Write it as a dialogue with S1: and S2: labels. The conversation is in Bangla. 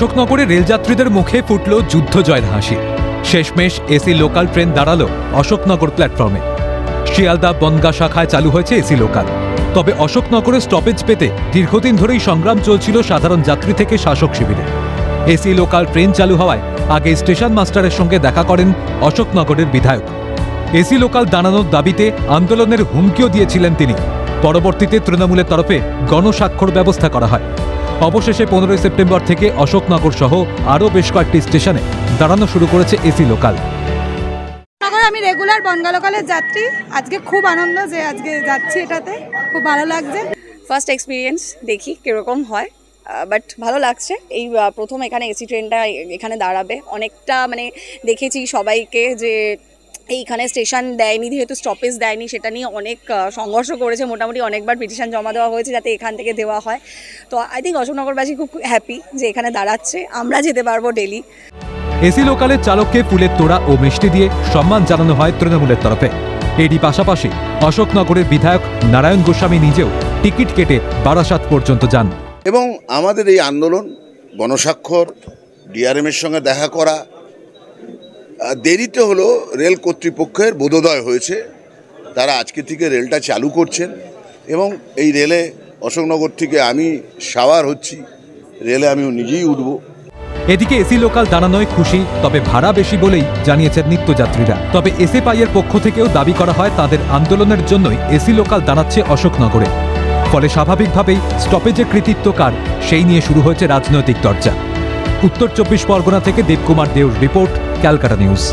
S1: অশোকনগরে রেলযাত্রীদের মুখে ফুটল যুদ্ধ জয়ের হাসি। শেষমেশ এসি লোকাল ট্রেন দাঁড়ালো অশোকনগর প্ল্যাটফর্মে। শিয়ালদা বনগাঁ শাখায় চালু হয়েছে এসি লোকাল। তবে অশোকনগরে স্টপেজ পেতে দীর্ঘদিন ধরেই সংগ্রাম চলছিল সাধারণ যাত্রী থেকে শাসক শিবিরে। এসি লোকাল ট্রেন চালু হওয়ায় আগে স্টেশন মাস্টারের সঙ্গে দেখা করেন অশোকনগরের বিধায়ক। এসি লোকাল দাঁড়ানোর দাবিতে আন্দোলনের হুমকিও দিয়েছিলেন তিনি। পরবর্তীতে তৃণমূলের তরফে গণস্বাক্ষর ব্যবস্থা করা হয়। অবশেষে 15 সেপ্টেম্বর থেকে অশোকনগর সহ আরও বেশ কয়েকটি স্টেশনে দাঁড়ানো শুরু করেছে এসি লোকাল।
S2: আমি রেগুলার বনগাঁ লোকালের যাত্রী। আজকে খুব আনন্দ যে আজকে যাচ্ছি, এটাতে খুব ভালো লাগছে।
S3: ফার্স্ট এক্সপিরিয়েন্স, দেখি কীরকম হয়, বাট ভালো লাগছে। এই প্রথম এখানে এসি ট্রেনটা এখানে দাঁড়াবে। অনেকটা মানে দেখেছি সবাইকে যে এইখানে স্টেশন দেয়নি, যেহেতু স্টপেজ দেয়নি, সেটা নিয়ে অনেক সংঘর্ষ করেছে। মোটামুটি অনেকবার পিটিশন জমা দেওয়া হয়েছে যাতে এখান থেকে দেওয়া হয়। তো আই থিঙ্ক অশোকনগরবাসী খুব হ্যাপি যে এখানে দাঁড়াচ্ছে, আমরা যেতে পারবো ডেলি।
S1: এসি লোকালের চালককে ফুলের তোড়া ও মিষ্টি দিয়ে সম্মান জানানো হয় তৃণমূলের তরফে। এরই পাশাপাশি অশোকনগরের বিধায়ক নারায়ণ গোস্বামী নিজেও টিকিট কেটে বারাসাত পর্যন্ত যান।
S4: এবং আমাদের এই আন্দোলন, গণস্বাক্ষর, ডিআরএমের সঙ্গে দেখা করা দেরিতে হলো রেল কর্তৃপক্ষের বোধোদয় হয়েছে। তারা আজকে থেকে রেলটা চালু করছেন এবং এই রেলে অশোকনগর থেকে আমি সাওয়ার হচ্ছি, রেলে আমিও নিজেই উঠব।
S1: এদিকে এসি লোকাল দাঁড়ানোয় খুশি, তবে ভাড়া বেশি বলেই জানিয়েছেন নিত্যযাত্রীরা। তবে এসএফআই এর পক্ষ থেকেও দাবি করা হয় তাদের আন্দোলনের জন্যই এসি লোকাল দাঁড়াচ্ছে অশোকনগরে। ফলে স্বাভাবিকভাবেই স্টপেজের কৃতিত্ব কার সেই নিয়ে শুরু হয়েছে রাজনৈতিক চর্চা। উত্তর 24 পরগনা থেকে দেবকুমার দেওর রিপোর্ট, ক্যালকাটা নিউজ।